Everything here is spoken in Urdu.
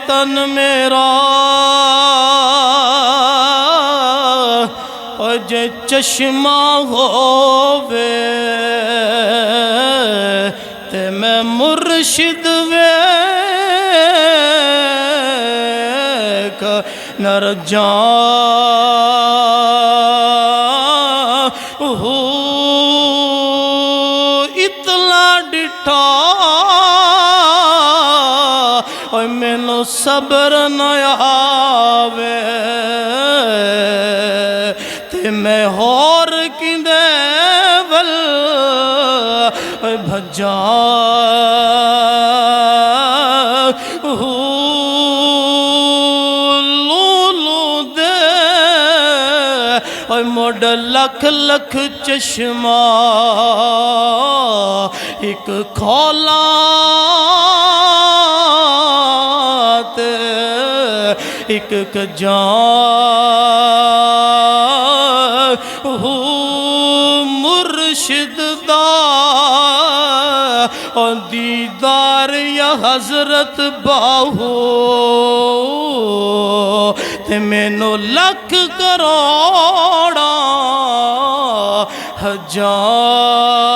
تن میرا جے چشمہ ہووے تے میں مرشد ویکھ نر جاں اطلاع ڈٹھا مینوں صبر نہ آوے تے میں ہور کیندے ول بھجاں لولو دے مڈ لکھ لکھ چشمہ ایک کھولا ایک کجاں مرشد دا دیدار یا حضرت باہو تے مینوں لکھ کروڑا ہزار